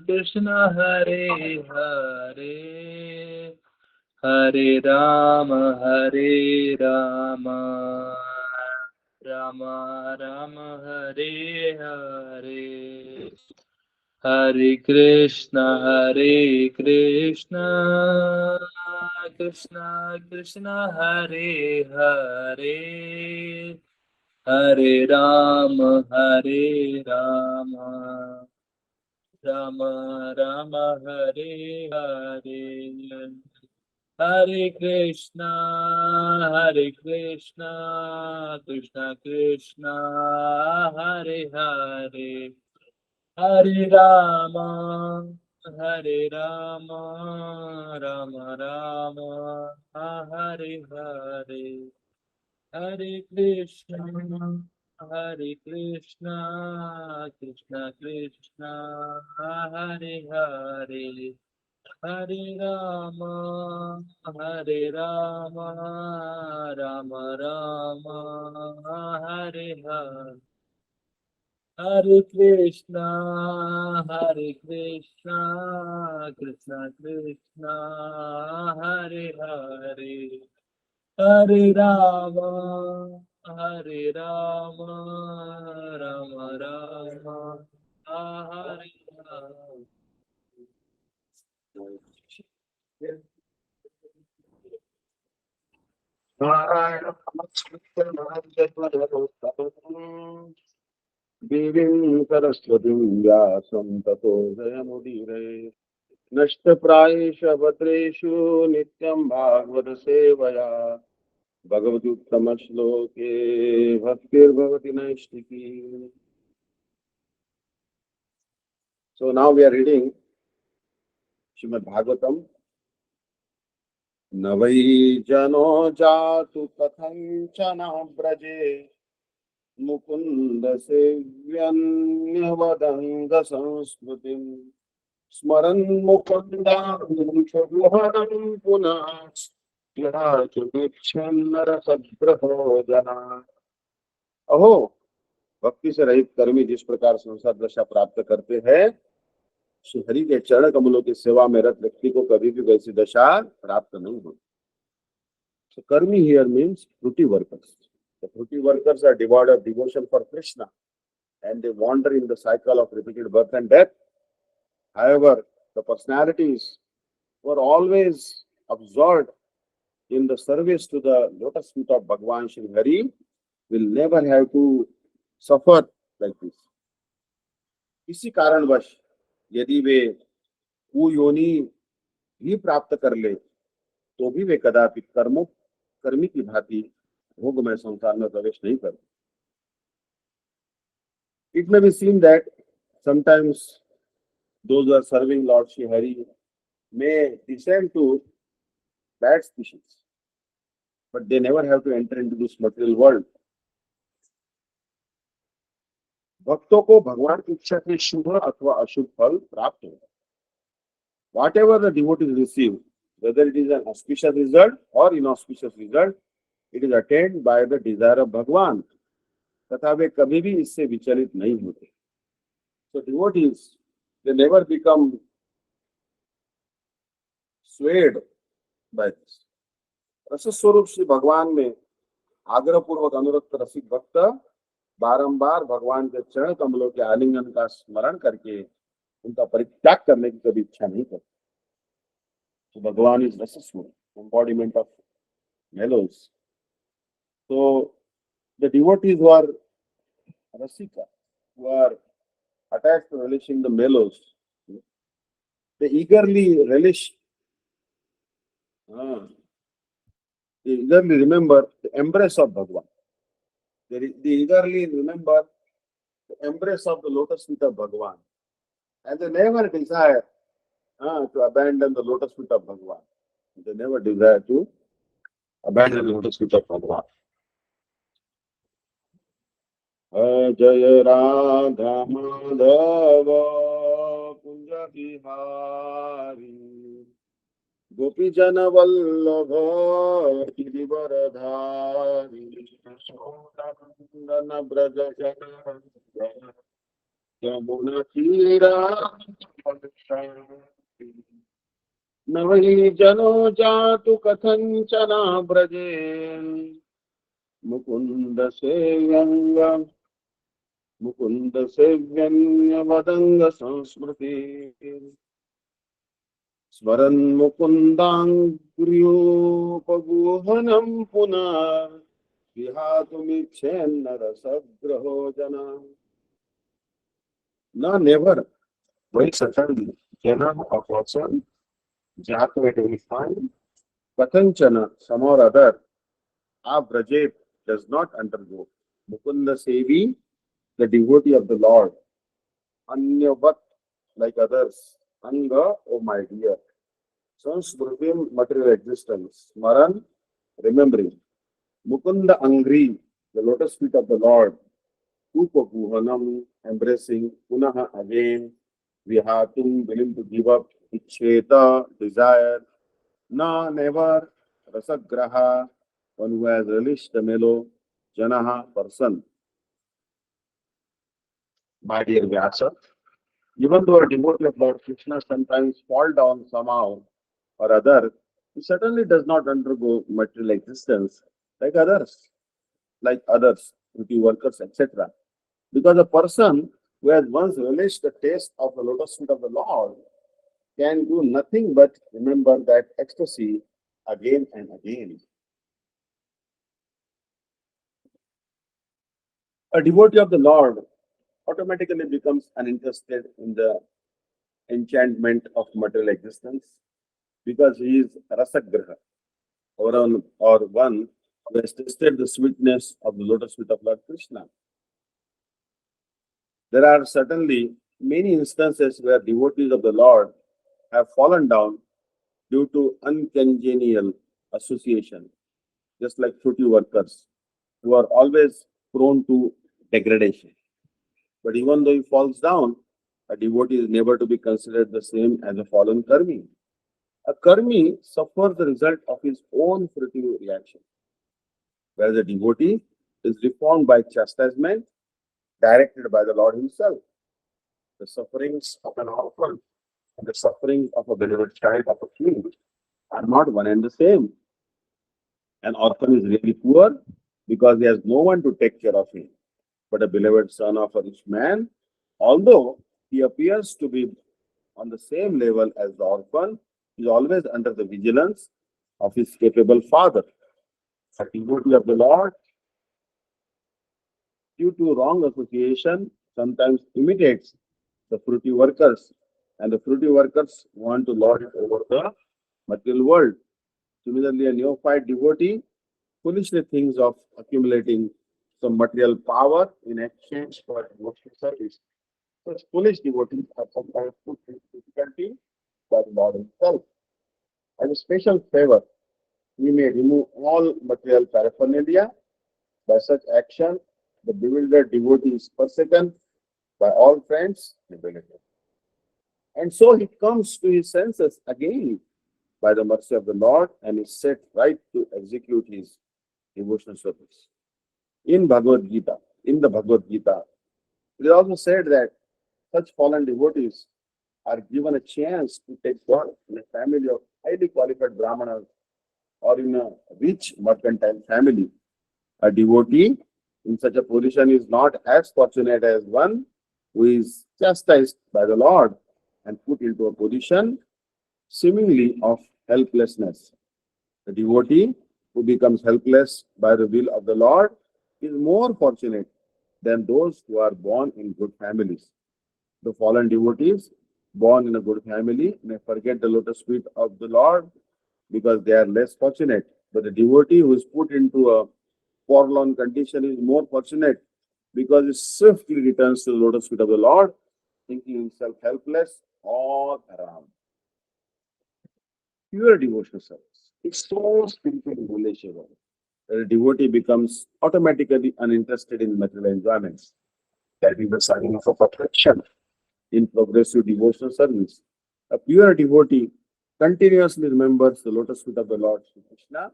Krishna Hare Hare Hare Rama Rama Rama Hare Hare Hare Krishna Krishna Krishna Hare Hare Hare Rama Rama Rama Hare Hare Hare Krishna Krishna Krishna Hare Hare Hare Rama Rama Rama Hare Hare Hare Krishna Krishna Krishna Hare Hare Hare Rama Rama Rama Hare Hare Hare Krishna Krishna Krishna Hare Hare Hare Rama Rama Rama Hare Hare Narayana Devim Saraswatim Vyasam Tato Jayamudire Nashtaprayesha Bhadreshu Nityam Bhagavata Sevaya Bhagavati Uttama-shloke Bhaktir Bhavati Naishtiki. So now we are reading Srimad Bhagavatam. Navai jano jatu kathanchana braje Mukunda sevyanyavadanga samsmritim Smaran mukundam chadvaram punah Yadachudichan sadbrahodana. अहो भक्ति से रहित कर्मी जिस प्रकार संसार दशा प्राप्त करते हैं, श्री हरि के चरण कमलों की सेवा में रत व्यक्ति को कभी भी वैसी दशा प्राप्त नहीं होती. So karmi here means fruity workers. The fruity workers are devoid of devotion for Krishna and they wander in the cycle of repeated birth and death. However, the personalities were always absorbed in the service to the lotus feet of Bhagwan Shri Hari will never have to suffer like this. इसी कारणवश यदि वे कुयोनि भी प्राप्त कर ले तो भी वे कदापि कर्मी की भांति भोगमय संसार में प्रवेश नहीं करते. It may be seen that sometimes those who are serving Lord Shri Hari may descend to bad species, but they never have to enter into this material world. भक्तों को भगवान की इच्छा से शुभ अथवा अशुभ फल प्राप्त हो. Whatever the devotees receive, whether it is an auspicious result or inauspicious result, it is attained by the desire of Bhagwan. तथा वे कभी भी इससे विचलित नहीं होते. So devotees, they never become swayed by this. रस स्वरूप श्री भगवान में आग्रह पूर्वक अनुरक्त रसिक भक्त बारंबार भगवान के चरण कमलों के आलिंगन का स्मरण करके उनका परित्याग करने की कभी इच्छा नहीं करते. So भगवान is रस स्वरूप, embodiment of mellows. So the devotees who are rasika, who are attached to relishing the mellows, they eagerly relish, they eagerly remember the embrace of Bhagwan. They eagerly remember the embrace of the lotus feet of Bhagwan. And they never desire to abandon the lotus feet of Bhagwan. They never desire to abandon the lotus feet of Bhagwan. Jaya Radha Madhava Kunja Bihari Gopi Jana Vallabha Girivaradhari Shodana Braja Jana Yamuna Tira न वै जनो जातु कथञ्चना व्रजे मुकुन्द सेव्यङ्ग मुकुन्द सेव्यन्यवदङ्ग संस्मृति स्मरन् मुकुन्दाङ्घ्र्योपगूहनं पुनः विहातुमिच्छेन्न रसग्रहो जना न never very certainly cannot a person jatu at any time katanchana some or other avrajet does not undergo mukunda sevi the devotee of the Lord anyavat like others anga oh my dear sansmritim material existence smaran remembering mukunda angri the lotus feet of the Lord upaguhanam embracing punaha again vihatum willing to give up icheta desire na never rasagraha one who has relished the mellow janaha person. My dear Vyasa, even though a devotee of Lord Krishna sometimes fall down somehow or other, he certainly does not undergo material existence like others, duty workers, etc. Because a person who has once relished the taste of the lotus feet of the Lord can do nothing but remember that ecstasy again and again. A devotee of the Lord automatically becomes uninterested in the enchantment of material existence because he is rasagraha or one who has tasted the sweetness of the lotus feet of Lord Krishna. There are certainly many instances where devotees of the Lord have fallen down due to uncongenial association, just like fruity workers who are always prone to degradation. But even though he falls down, a devotee is never to be considered the same as a fallen karmi. A karmi suffers the result of his own fruity reaction, whereas a devotee is reformed by chastisement directed by the Lord Himself. The sufferings of an orphan and the sufferings of a beloved child of a king are not one and the same. An orphan is really poor because he has no one to take care of him. But a beloved son of a rich man, although he appears to be on the same level as the orphan, is always under the vigilance of his capable father. A devotee of the Lord, due to wrong association, sometimes imitates the fruity workers, and the fruity workers want to lord it over the material world. Similarly, a neophyte devotee foolishly thinks of accumulating some material power in exchange for devotional service. Such foolish devotees are sometimes put in difficulty by the Lord Himself. As a special favor, He may remove all material paraphernalia. By such action, the bewildered devotee is forsaken by all friends and relatives. And so he comes to his senses again by the mercy of the Lord and is set right to execute his devotional service. In Bhagavad Gita, in the Bhagavad Gita, it is also said that such fallen devotees are given a chance to take birth in a family of highly qualified brahmanas or in a rich mercantile family. A devotee in such a position is not as fortunate as one who is chastised by the Lord and put into a position seemingly of helplessness. The devotee who becomes helpless by the will of the Lord is more fortunate than those who are born in good families. The fallen devotees born in a good family may forget the lotus feet of the Lord because they are less fortunate. But the devotee who is put into a forlorn condition is more fortunate because he swiftly returns to the lotus feet of the Lord, thinking himself helpless all around. Pure devotional service. It's so spiritually relational that a devotee becomes automatically uninterested in material enjoyments. That is the sign of a perfection in progressive devotional service. A pure devotee continuously remembers the lotus feet of the Lord Sri Krishna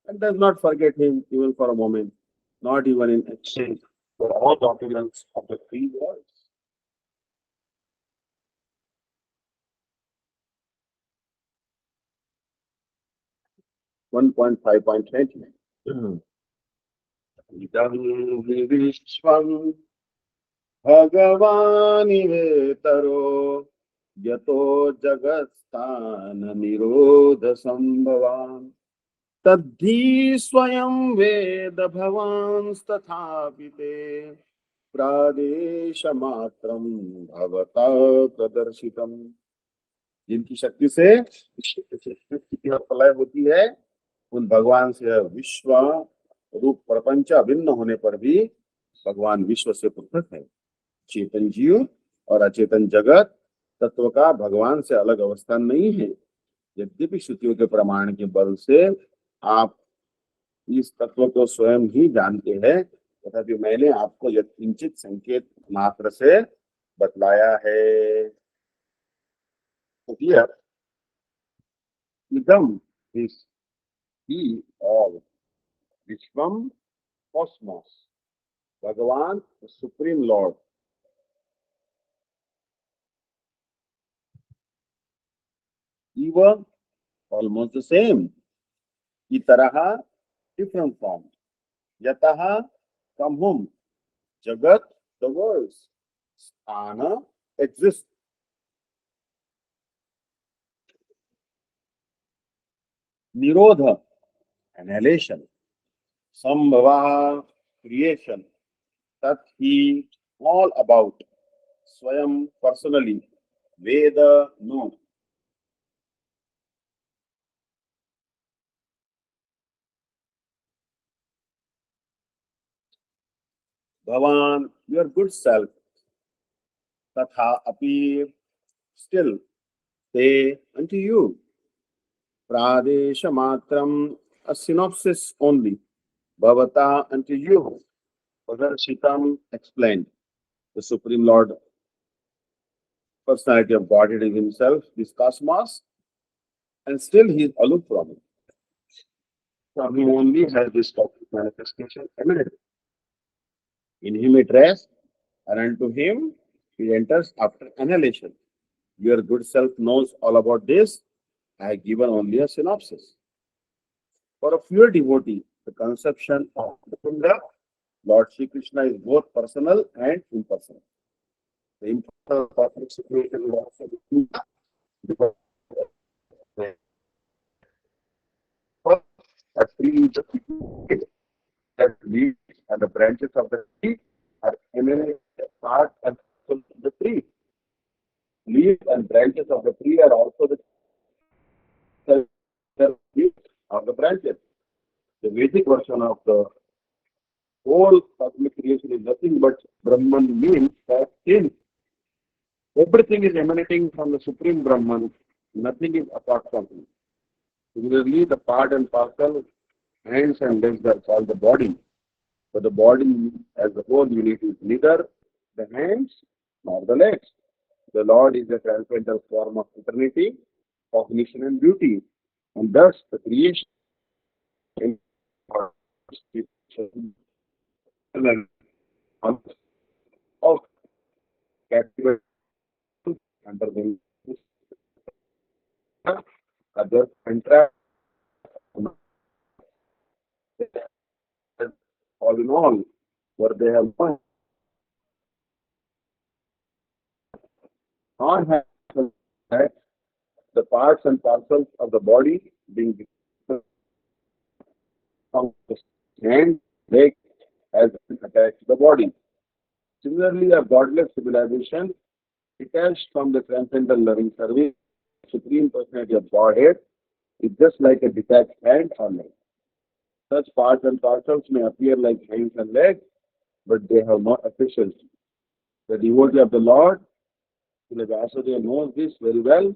and does not forget him even for a moment, not even in exchange for all the opulence of the three worlds. 1.5.20. Idam hi vishwam bhagavanivetaro yato jagatsthana nirodha sambhavam तद्धि स्वयं वेद भवान् तथापिते प्रादेशमात्रं भवता प्रदर्शितम्। जिनकी शक्ति से सृष्टि की प्रलय होती है, उन भगवान से विश्व रूप प्रपंच अभिन्न होने पर भी भगवान विश्व से पृथक है। चेतन जीव और अचेतन जगत तत्व का भगवान से अलग अवस्थान नहीं है। यद्यपि श्रुतियों के प्रमाण के बल से आप इस तत्व को स्वयं ही जानते हैं, तथापि मैंने आपको यत्किंचित संकेत मात्र से बतलाया है। तो here, idam is he all Vishwam cosmos. Bhagavan, the Supreme Lord. Eva, almost the same. Itaraha, different form. Yataha, from whom? Jagat, the worlds. Sthana, exists. Nirodha, annihilation. Sambhava, creation. Tat he, all about. Swayam, personally. Veda, no. Bhavan, your good self. Tatha appear, still, say unto you. Pradesha matram, a synopsis only. Bhavata, unto you. Padarsitam, explained. The Supreme Lord, personality of Godhead is himself, this cosmos, and still he is aloof from it. So he only has this topic manifestation eminent. In him it rests, and unto him he enters after annihilation. Your good self knows all about this. I have given only a synopsis. For a pure devotee, the conception of the Lord Shri Krishna is both personal and impersonal. The impersonal cosmic situation is also because the first a tree is a tree that leaves and the branches of the tree are eminent part and parcel of the tree. Leaves and branches of the tree are also the leaves of the branches. The Vedic version of the whole cosmic creation is nothing but Brahman means that in everything is emanating from the Supreme Brahman. Nothing is apart from him. Similarly, the part and parcel, hands and legs are called the body. But the body as a whole unit is neither the hands nor the legs. The Lord is the transcendental form of eternity, cognition and beauty. And thus the creation of captivity under the other contract. All in all, where they have one or have that the parts and parcels of the body being from the hand, leg as attached to the body. Similarly, a godless civilization detached from the transcendental loving service, supreme personality of Godhead is just like a detached hand or leg. Such parts and parcels may appear like hands and legs, but they have no officials. The devotee of the Lord, Srila Vyasadeva knows this very well,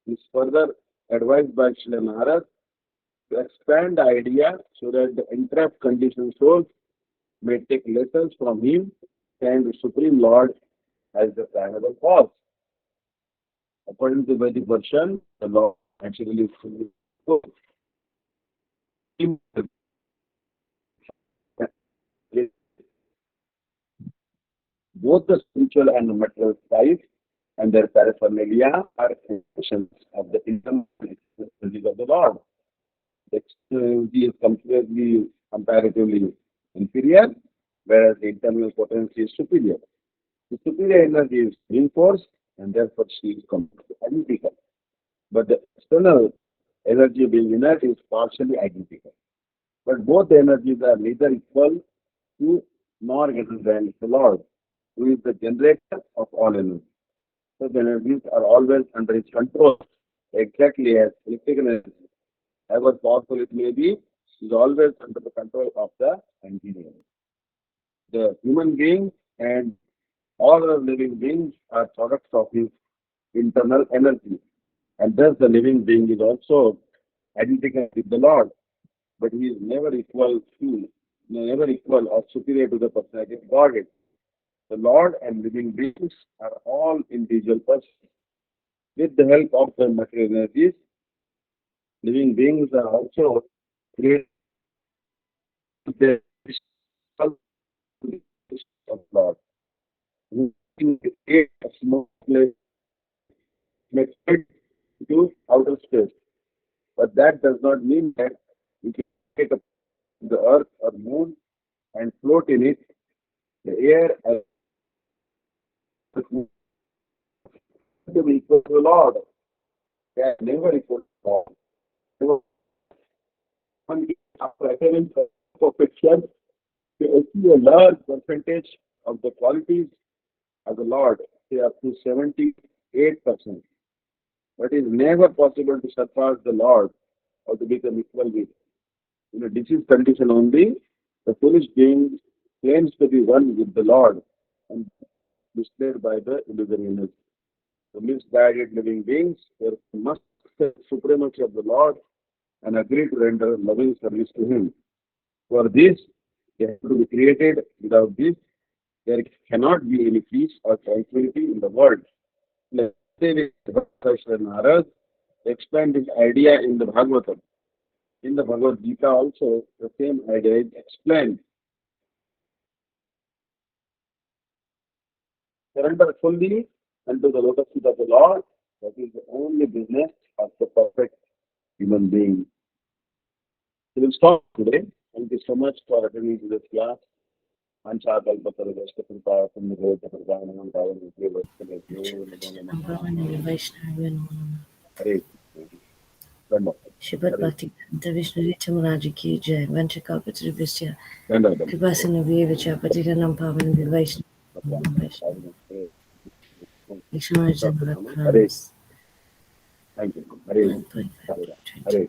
is further advised by Srila Maharaj to expand the idea so that the entrapped conditioned souls may take lessons from him and the Supreme Lord as the primeval cause. According to Vedic version, the Lord actually is fully good. Both the spiritual and the material side and their paraphernalia are expressions of the internal existence of the Lord. The energy is comparatively inferior, whereas the internal potency is superior. The superior energy is reinforced, and therefore she is completely identical. But the external energy being inert is partially identical. But both the energies are neither equal to nor greater than the Lord, who is the generator of all energy. So the energies are always under his control, exactly as electrical energy, however powerful it may be, is always under the control of the engineer. The human being and all other living beings are products of his internal energy. And thus the living being is also identical with the Lord, but he is never equal or superior to the personality of Godhead. The Lord and living beings are all individual persons. With the help of the material energies, living beings are also created their of Lord. We can create a small place may fit to outer space, but that does not mean that we can take up the earth or moon and float in it, the air, and to be equal to the Lord. They are never equal to God. So, after attaining perfection, to achieve a large percentage of the qualities of the Lord, say up to 78%. But it is never possible to surpass the Lord or to become equal with. In a disease condition only, the foolish being claims to be one with the Lord and misled by the illusionist. The misguided living beings therefore must accept the supremacy of the Lord and agree to render loving service to Him. For this, they have to be created. Without this, there cannot be any peace or tranquility in the world. Let's say with Maharaj Maharaj explained this idea in the Bhagavatam. In the Bhagavad Gita also, the same idea is explained. Surrender fully unto the lotus feet of the Lord. That is the only business of the perfect human being. We will stop today. Thank you so much for attending to this class. Hare Srimad Bhakti-Vidanta Vishnu Daivata Maharaj ki Jai. Vanchakapati Vishya Kripasana Vivacha Patitanam Pavan Vaishnav Vishnu Janarat Pranas Thank you. Hare 1.5 Hare